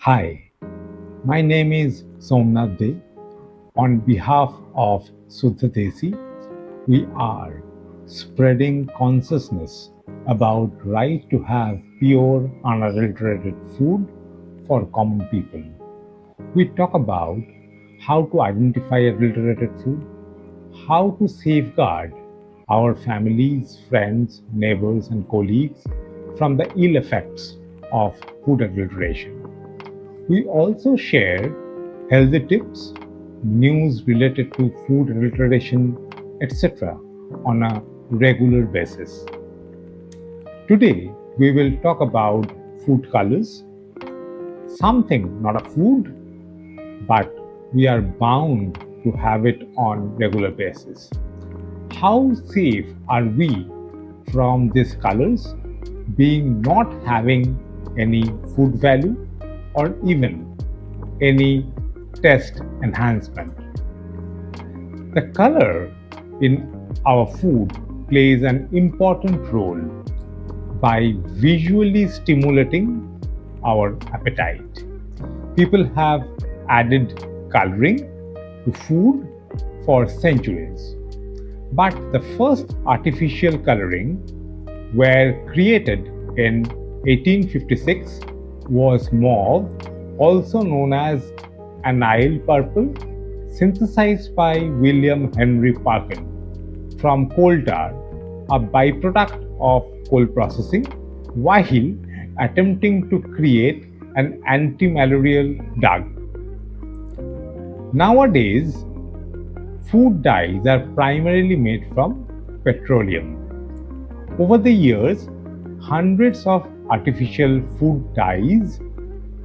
Hi, my name is Somnath De. On behalf of Shuddha Desi, we are spreading consciousness about right to have pure, unadulterated food for common people. We talk about how to identify adulterated food, how to safeguard our families, friends, neighbors, and colleagues from the ill effects of food adulteration. We also share healthy tips, news related to food adulteration, etc. on a regular basis. Today, we will talk about food colors, something not a food, but we are bound to have it on regular basis. How safe are we from these colors being not having any food value or even any taste enhancement? The color in our food plays an important role by visually stimulating our appetite. People have added coloring to food for centuries, but the first artificial coloring were created in 1856 was mauve, also known as anile purple, synthesized by William Henry Parkin from coal tar, a byproduct of coal processing, while attempting to create an anti-malarial drug. Nowadays, food dyes are primarily made from petroleum. Over the years, hundreds of artificial food dyes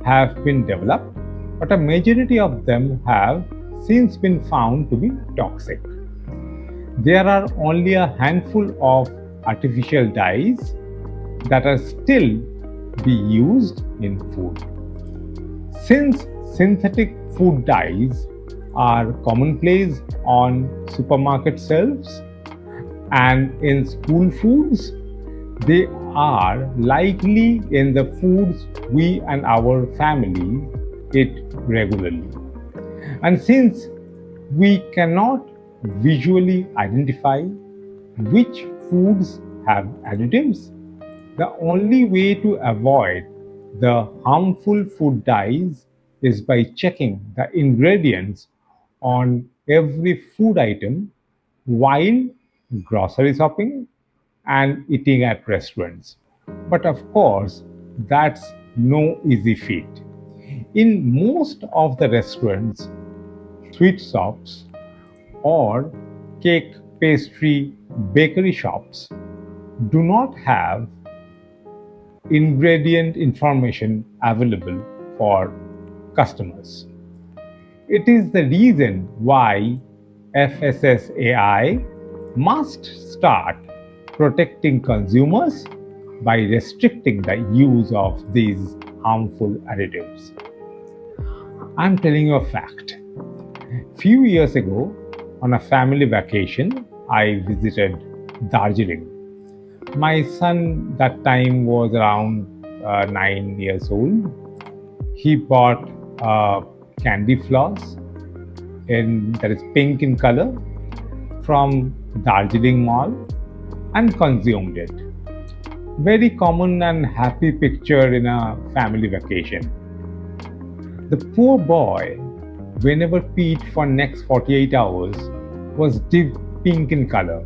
have been developed, but a majority of them have since been found to be toxic. There are only a handful of artificial dyes that are still be used in food. Since synthetic food dyes are commonplace on supermarket shelves and in school foods, they are likely in the foods we and our family eat regularly. And since we cannot visually identify which foods have additives, the only way to avoid the harmful food dyes is by checking the ingredients on every food item while grocery shopping and eating at restaurants. But of course, that's no easy feat. In most of the restaurants, sweet shops, or cake, pastry, bakery shops do not have ingredient information available for customers. It is the reason why FSSAI must start protecting consumers by restricting the use of these harmful additives. I'm telling you a fact. Few years ago, on a family vacation, I visited Darjeeling. My son that time was around 9 years old. He bought candy floss that is pink in color from Darjeeling Mall and consumed it. Very common and happy picture in a family vacation. The poor boy, whenever peed for next 48 hours, was deep pink in color.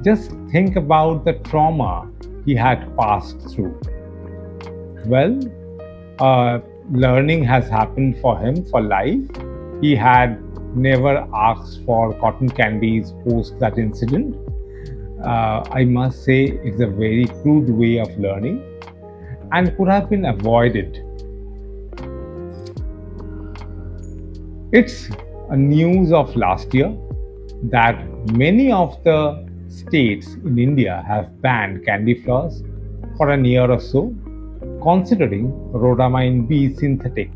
Just think about the trauma he had passed through. Well, learning has happened for him for life. He had never asked for cotton candies post that incident. I must say it's a very crude way of learning and could have been avoided. It's a news of last year that many of the states in India have banned candy floss for a year or so, considering rhodamine B synthetic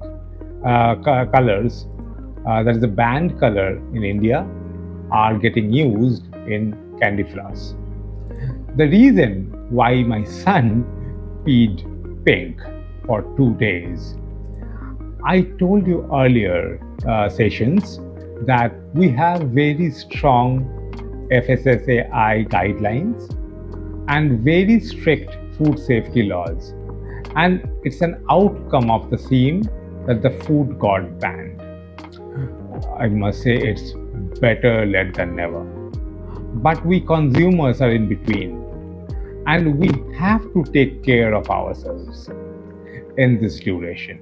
colors, that is the banned color in India, are getting used in candy floss. The reason why my son peed pink for 2 days, I told you earlier sessions that we have very strong FSSAI guidelines and very strict food safety laws. And it's an outcome of the same that the food got banned. I must say it's better late than never. But we consumers are in between, and we have to take care of ourselves in this duration.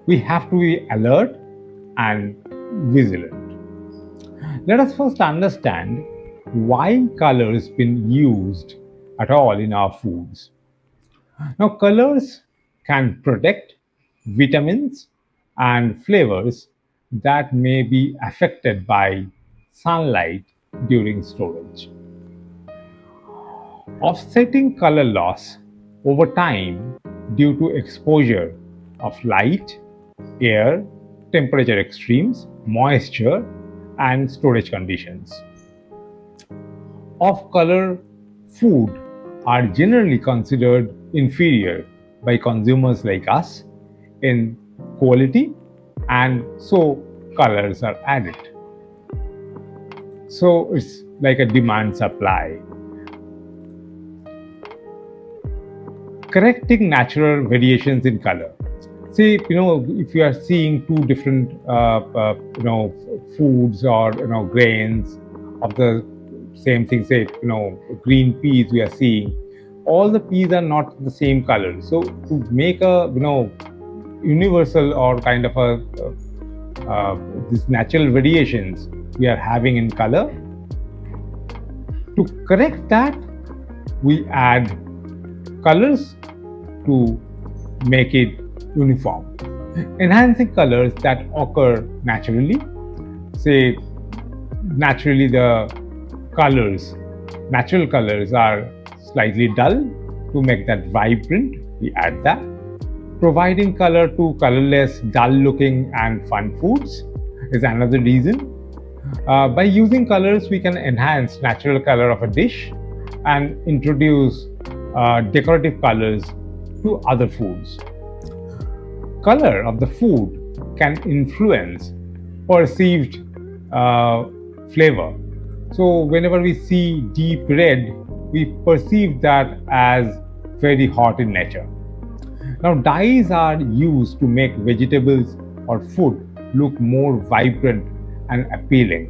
We have to be alert and vigilant. Let us first understand why colors been used at all in our foods. Now, colors can protect vitamins and flavors that may be affected by sunlight during storage. Offsetting color loss over time due to exposure of light, air, temperature extremes, moisture, and storage conditions. Off color food are generally considered inferior by consumers like us in quality, and so colors are added. So it's like a demand supply. Correcting natural variations in color. Say, if you are seeing two different, foods or, grains of the same thing, say, green peas we are seeing, all the peas are not the same color. So to make a, universal or kind of a, these natural variations we are having in color, to correct that, we add colors to make it uniform. Enhancing colors that occur naturally. Say, naturally the natural colors are slightly dull. To make that vibrant, we add that. Providing color to colorless, dull looking and fun foods is another reason. By using colors, we can enhance natural color of a dish and introduce decorative colors to other foods. Color of the food can influence perceived flavor. So whenever we see deep red, we perceive that as very hot in nature. Now, dyes are used to make vegetables or food look more vibrant and appealing,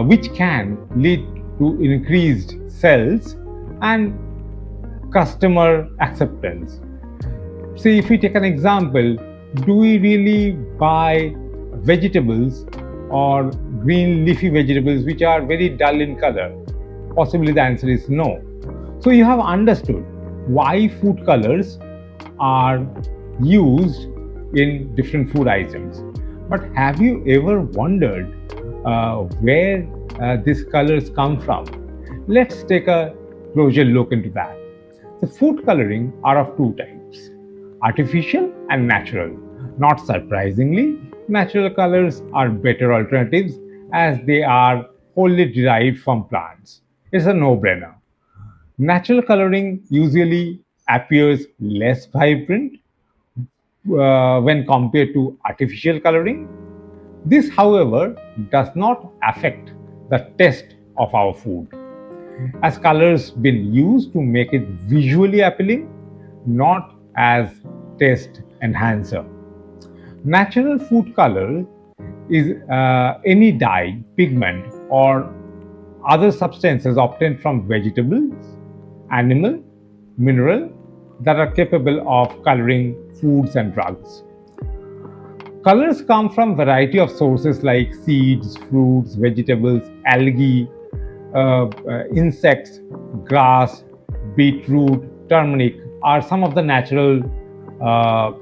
which can lead to increased sales and customer acceptance. See, if we take an example, do we really buy vegetables or green leafy vegetables which are very dull in color? Possibly the answer is no. So you have understood why food colors are used in different food items. But have you ever wondered where these colors come from? Let's take a closer look into that. The food coloring are of two types: artificial and natural. Not surprisingly, natural colors are better alternatives as they are wholly derived from plants. It's a no-brainer. Natural coloring usually appears less vibrant when compared to artificial coloring. This, however, does not affect the taste of our food, as colors been used to make it visually appealing, not as taste enhancer. Natural food color is any dye, pigment, or other substances obtained from vegetables, animal, mineral that are capable of coloring foods and drugs. Colors come from variety of sources like seeds, fruits, vegetables, algae, insects, grass, beetroot, turmeric are some of the natural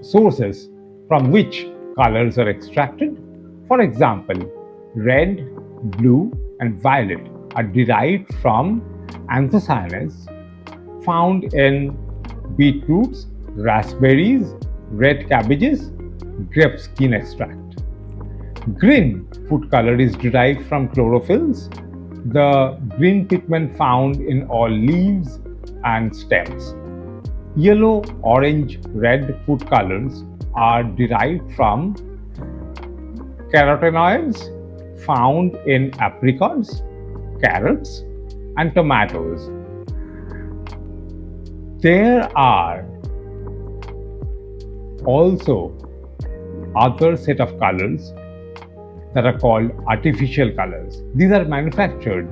sources from which colors are extracted. For example, red, blue, and violet are derived from anthocyanins found in beetroots, raspberries, red cabbages, grape skin extract. Green food color is derived from chlorophylls, the green pigment found in all leaves and stems. Yellow, orange, red food colors are derived from carotenoids found in apricots, carrots, and tomatoes. There are also other set of colors that are called artificial colors. These are manufactured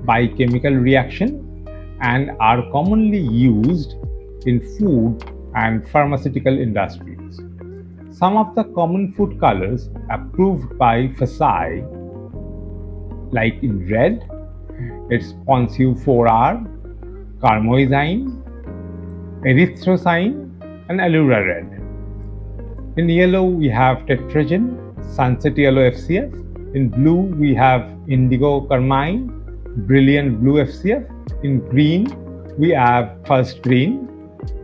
by chemical reaction and are commonly used in food and pharmaceutical industries. Some of the common food colors approved by FSI, like in red, it's Ponceau 4R, carmozine, erythrocyan, and allura red. In yellow, we have tetragen, sunset yellow FCF. In blue, we have indigo carmine, brilliant blue FCF. In green, we have first green.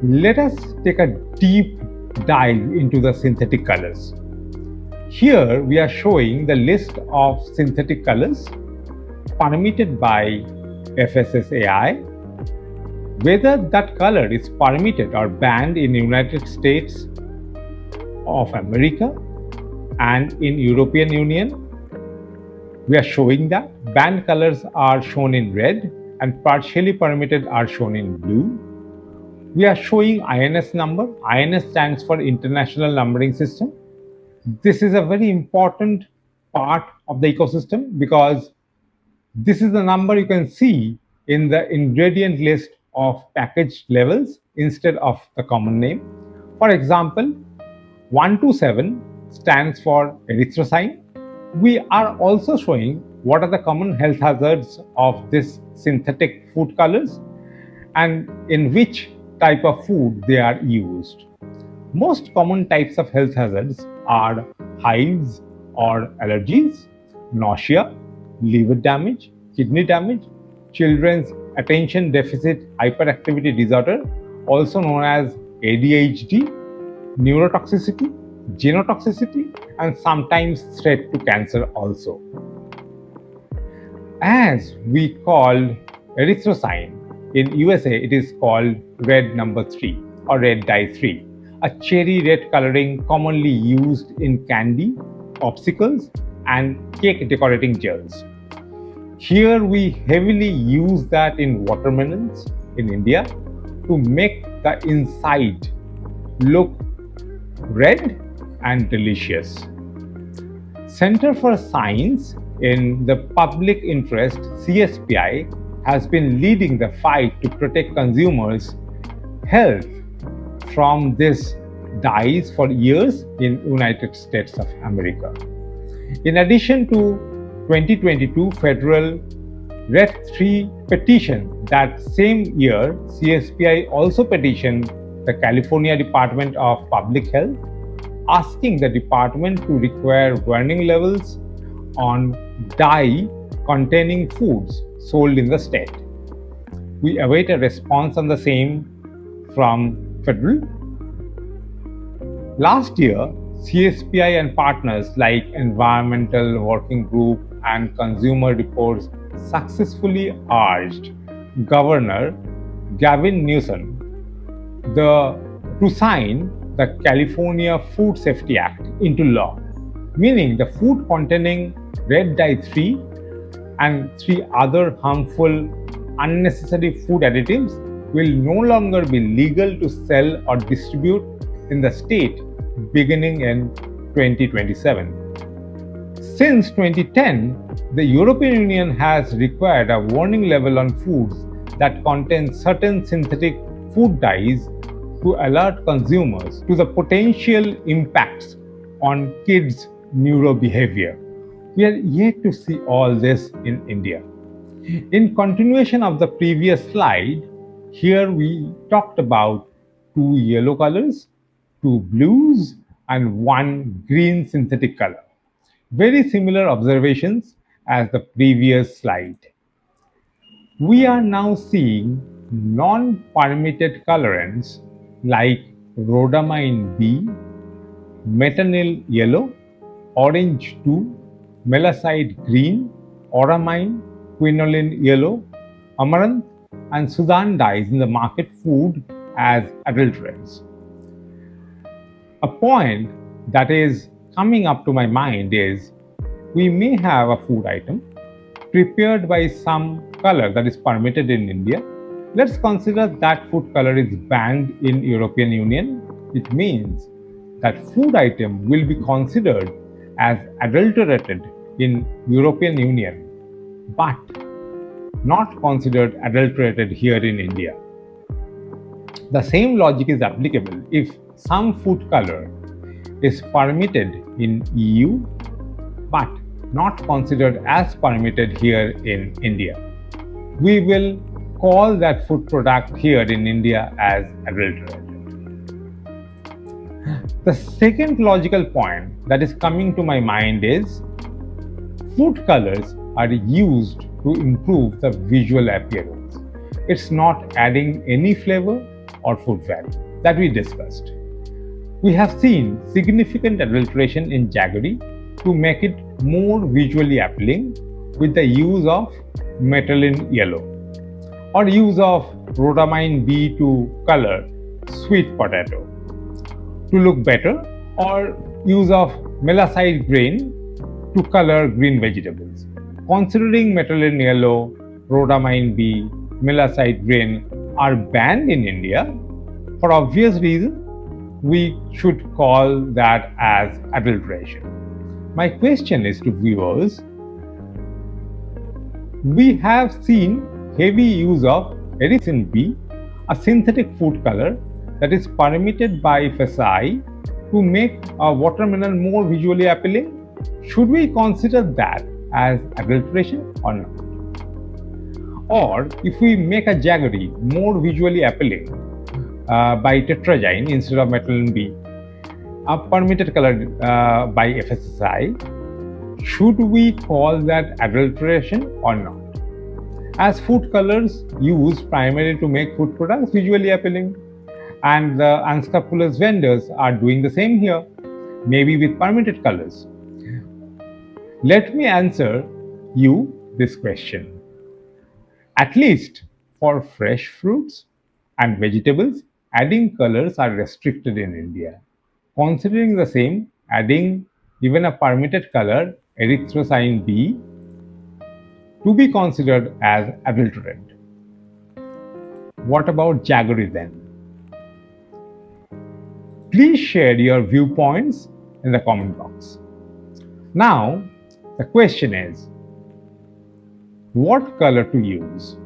Let us take a deep dive into the synthetic colors. Here, we are showing the list of synthetic colors permitted by FSSAI. Whether that color is permitted or banned in United States of America and in European Union, we are showing that banned colors are shown in red and partially permitted are shown in blue. We are showing INS number. INS stands for International Numbering System. This is a very important part of the ecosystem because this is the number you can see in the ingredient list of packaged levels instead of the common name. For example, 127 stands for erythrocyan. We are also showing what are the common health hazards of this synthetic food colors and in which type of food they are used. Most common types of health hazards are hives or allergies, nausea, liver damage, kidney damage, children's attention deficit hyperactivity disorder, also known as ADHD, neurotoxicity, genotoxicity, and sometimes threat to cancer also. As we called erythrocyan, in USA it is called red number 3 or red dye 3, a cherry red coloring commonly used in candy, popsicles, and cake decorating gels. Here we heavily use that in watermelons in India to make the inside look red and delicious. Center for Science in the Public Interest CSPI has been leading the fight to protect consumers' health from this dyes for years in United States of America. In addition to 2022 federal Red 3 petition, that same year CSPI also petitioned the California Department of Public Health, asking the department to require warning levels on dye containing foods sold in the state. We await a response on the same from federal. Last year, CSPI and partners like Environmental Working Group and Consumer Reports successfully urged Governor Gavin Newsom to sign the California Food Safety Act into law, meaning the food containing red dye 3 and 3 other harmful unnecessary food additives will no longer be legal to sell or distribute in the state beginning in 2027. Since 2010, the European Union has required a warning level on foods that contain certain synthetic food dyes to alert consumers to the potential impacts on kids' neurobehavior. We are yet to see all this in India. In continuation of the previous slide, here we talked about 2 yellow colors, 2 blues, and 1 green synthetic color. Very similar observations as the previous slide. We are now seeing non-permitted colorants like rhodamine B, metanyl yellow, orange 2, melaside green, auramine, quinoline yellow, amaranth, and Sudan dyes in the market food as adulterants. A point that is coming up to my mind is we may have a food item prepared by some color that is permitted in India. Let's consider that food color is banned in European Union. It means that food item will be considered as adulterated in European Union, but not considered adulterated here in India. The same logic is applicable if some food color is permitted in EU but not considered as permitted here in India. We will call that food product here in India as adulterated. The second logical point that is coming to my mind is food colors are used to improve the visual appearance. It's not adding any flavor or food value that we discussed. We have seen significant adulteration in jaggery to make it more visually appealing with the use of metallin yellow or use of rhodamine B to color sweet potato to look better, or use of melaside grain to color green vegetables. Considering metallin yellow, rhodamine B, melaside grain are banned in India, for obvious reasons, we should call that as adulteration. My question is to viewers, we have seen heavy use of ericin B, a synthetic food color that is permitted by FSI to make a watermelon more visually appealing. Should we consider that as adulteration or not? Or if we make a jaggery more visually appealing by tetragyne instead of metallin B, a permitted color by FSSAI, should we call that adulteration or not? As food colors used primarily to make food products visually appealing, and the unscrupulous vendors are doing the same here, maybe with permitted colors. Let me answer you this question. At least for fresh fruits and vegetables, adding colors are restricted in India. Considering the same, adding even a permitted color, erythrocyan B, to be considered as adulterant. What about jaggery then? Please share your viewpoints in the comment box. Now, the question is, what color to use?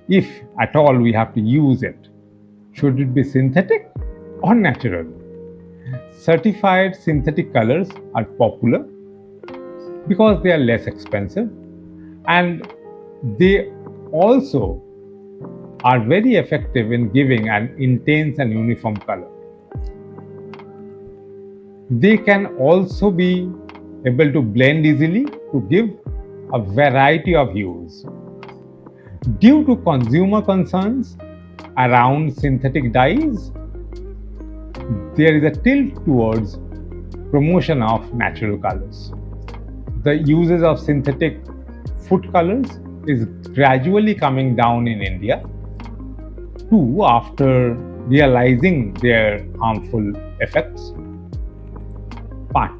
If at all we have to use it, should it be synthetic or natural? Certified synthetic colors are popular because they are less expensive and they also are very effective in giving an intense and uniform color. They can also be able to blend easily to give a variety of hues. Due to consumer concerns around synthetic dyes, there is a tilt towards promotion of natural colors. The uses of synthetic food colors is gradually coming down in India too, after realizing their harmful effects. But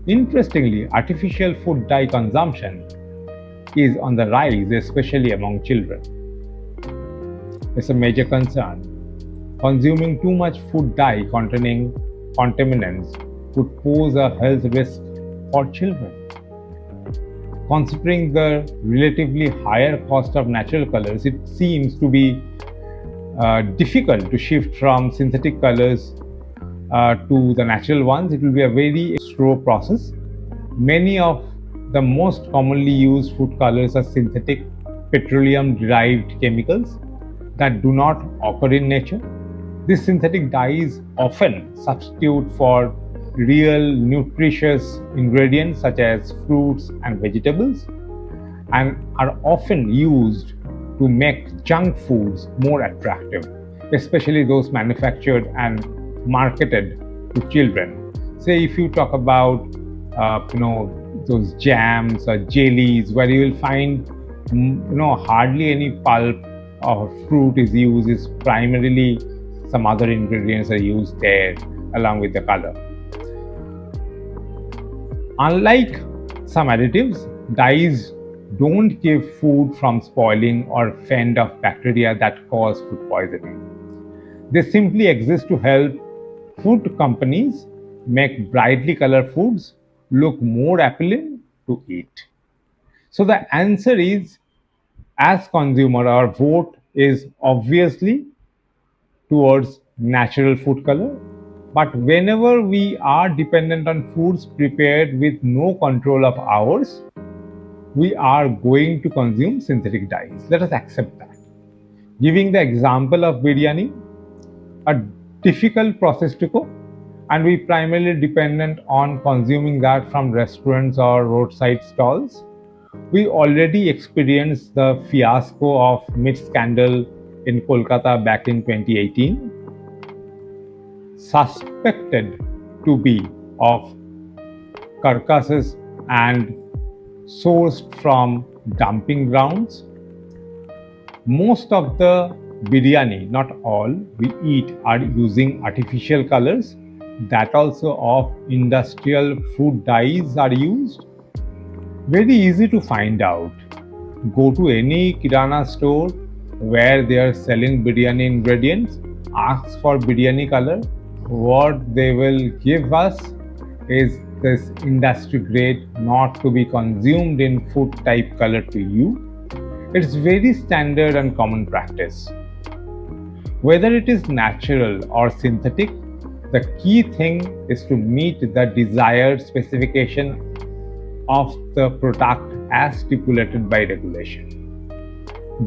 interestingly, artificial food dye consumption is on the rise, especially among children. It's a major concern. Consuming too much food dye containing contaminants could pose a health risk for children. Considering the relatively higher cost of natural colors, it seems to be difficult to shift from synthetic colors to the natural ones. It will be a very slow process. Many of the most commonly used food colors are synthetic petroleum derived chemicals that do not occur in nature. These synthetic dyes often substitute for real nutritious ingredients such as fruits and vegetables and are often used to make junk foods more attractive, especially those manufactured and marketed to children. Say if you talk about those jams or jellies where you will find hardly any pulp or fruit is used, is primarily some other ingredients are used there, along with the color. Unlike some additives, dyes don't keep food from spoiling or fend off bacteria that cause food poisoning. They simply exist to help food companies make brightly colored foods look more appealing to eat. So the answer is, as consumer, our vote is obviously towards natural food color. But whenever we are dependent on foods prepared with no control of ours, we are going to consume synthetic dyes. Let us accept that. Giving the example of biryani, a difficult process to cook, and we primarily dependent on consuming that from restaurants or roadside stalls. We already experienced the fiasco of meat scandal in Kolkata back in 2018, suspected to be of carcasses and sourced from dumping grounds. Most of the biryani, not all, we eat are using artificial colors. That also of industrial food dyes are used. Very easy to find out. Go to any kirana store where they are selling biryani ingredients, ask for biryani color. What they will give us is this industry grade, not to be consumed in food type color to you. It's very standard and common practice. Whether it is natural or synthetic, the key thing is to meet the desired specification of the product as stipulated by regulation.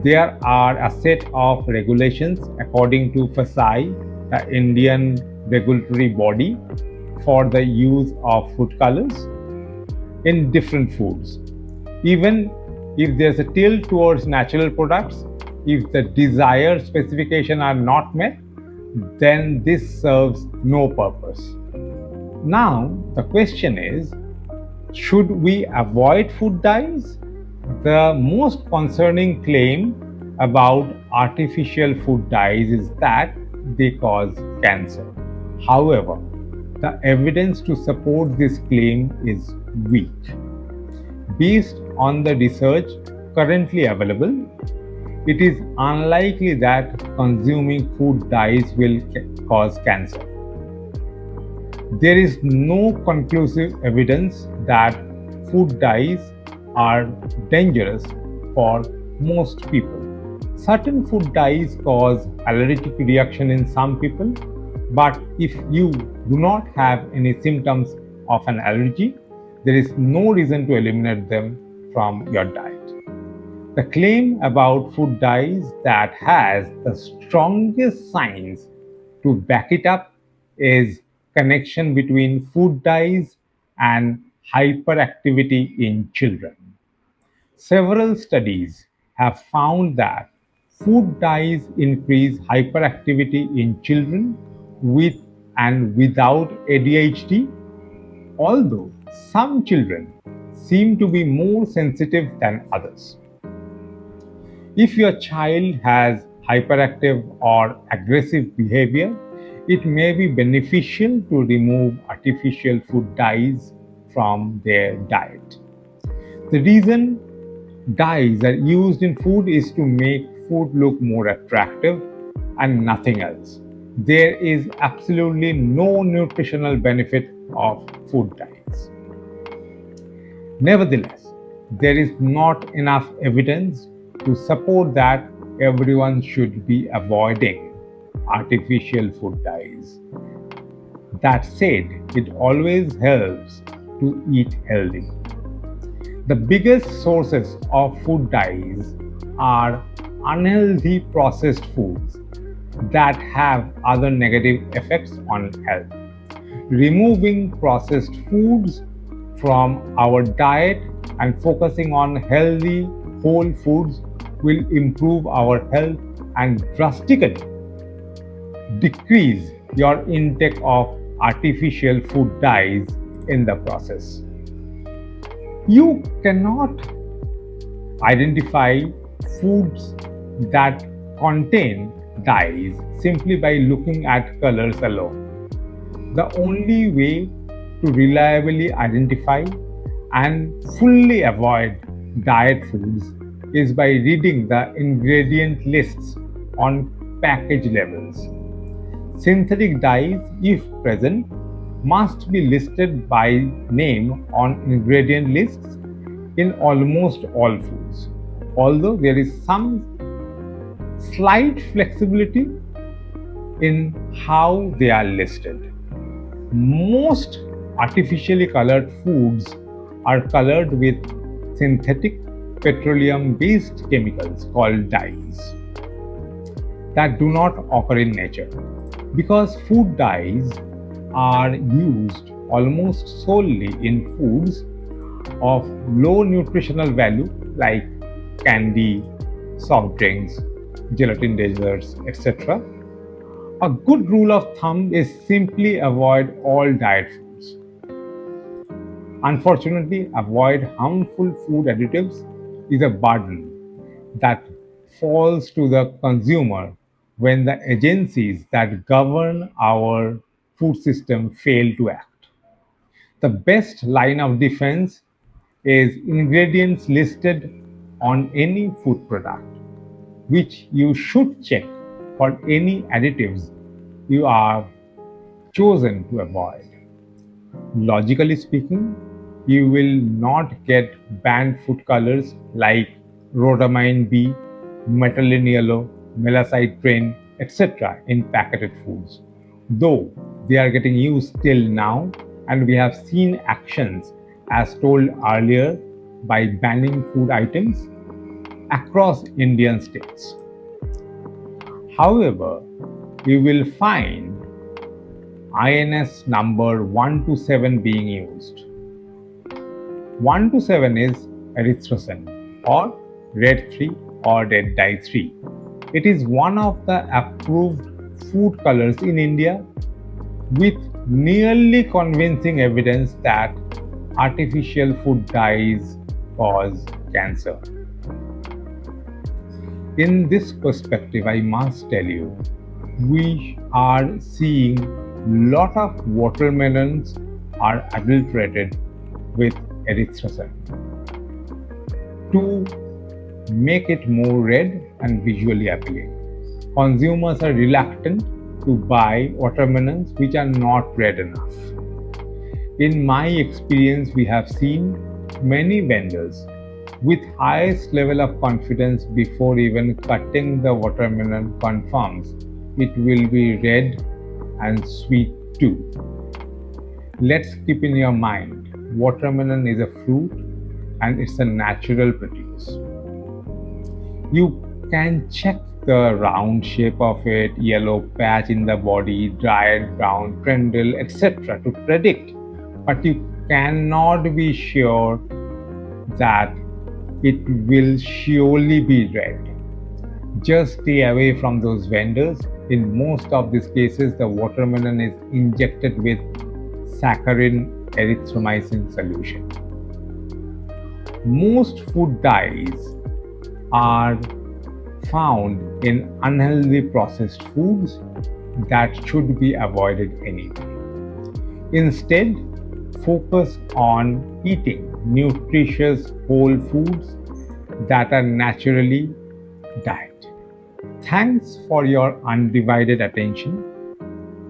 There are a set of regulations according to FSI, the Indian regulatory body for the use of food colors in different foods. Even if there's a tilt towards natural products, if the desired specifications are not met, then this serves no purpose. Now, the question is, should we avoid food dyes? The most concerning claim about artificial food dyes is that they cause cancer. However, the evidence to support this claim is weak. Based on the research currently available, it is unlikely that consuming food dyes will cause cancer. There is no conclusive evidence that food dyes are dangerous for most people. Certain food dyes cause allergic reaction in some people, but if you do not have any symptoms of an allergy, there is no reason to eliminate them from your diet. The claim about food dyes that has the strongest science to back it up is connection between food dyes and hyperactivity in children. Several studies have found that food dyes increase hyperactivity in children with and without ADHD, although some children seem to be more sensitive than others. If your child has hyperactive or aggressive behavior, it may be beneficial to remove artificial food dyes from their diet. The reason dyes are used in food is to make food look more attractive and nothing else. There is absolutely no nutritional benefit of food dyes. Nevertheless, there is not enough evidence to support that everyone should be avoiding artificial food dyes. That said, it always helps to eat healthy. The biggest sources of food dyes are unhealthy processed foods that have other negative effects on health. Removing processed foods from our diet and focusing on healthy whole foods will improve our health and drastically decrease your intake of artificial food dyes in the process. You cannot identify foods that contain dyes simply by looking at colors alone. The only way to reliably identify and fully avoid diet foods is by reading the ingredient lists on package labels. Synthetic dyes, if present, must be listed by name on ingredient lists in almost all foods, although there is some slight flexibility in how they are listed. Most artificially colored foods are colored with synthetic petroleum based chemicals called dyes that do not occur in nature. Because food dyes are used almost solely in foods of low nutritional value like candy, soft drinks, gelatin desserts, etc., a good rule of thumb is simply avoid all diet foods. Unfortunately, avoid harmful food additives is a burden that falls to the consumer when the agencies that govern our food system fail to act. The best line of defense is ingredients listed on any food product, which you should check for any additives you are chosen to avoid. Logically speaking, you will not get banned food colors like rhodamine B, methyl yellow, melacite etc. in packeted foods, though they are getting used till now, and we have seen actions as told earlier by banning food items across Indian states. However, you will find INS number 1 to 7 being used. 1 to 7 is erythrocin or red 3 or red dye 3. It is one of the approved food colors in India with nearly convincing evidence that artificial food dyes cause cancer. In this perspective, I must tell you, we are seeing lot of watermelons are adulterated with erythrocin to make it more red and visually appealing. Consumers are reluctant to buy watermelons which are not red enough. In my experience, we have seen many vendors with highest level of confidence before even cutting the watermelon confirms it will be red and sweet too. Let's keep in your mind, watermelon is a fruit and it's a natural produce. You can check the round shape of it, yellow patch in the body, dried brown trendle, etc. to predict, but you cannot be sure that it will surely be red. Just stay away from those vendors. In most of these cases, the watermelon is injected with saccharin erythromycin solution. Most food dyes are found in unhealthy processed foods that should be avoided anyway. Instead, focus on eating nutritious whole foods that are naturally dyed. Thanks for your undivided attention.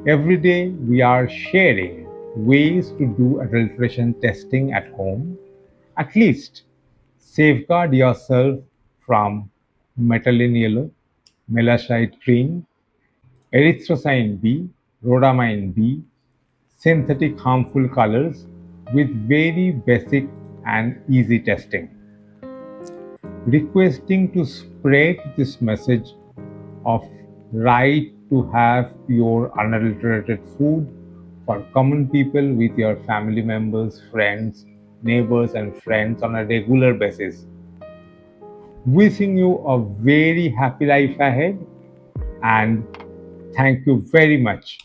Every day we are sharing ways to do adulteration testing at home. At least safeguard yourself from methylene yellow, melachite green, erythrocin B, rhodamine B, synthetic harmful colors with very basic and easy testing. Requesting to spread this message of right to have pure unadulterated food for common people with your family members, friends, neighbors, and friends on a regular basis. Wishing you a very happy life ahead and thank you very much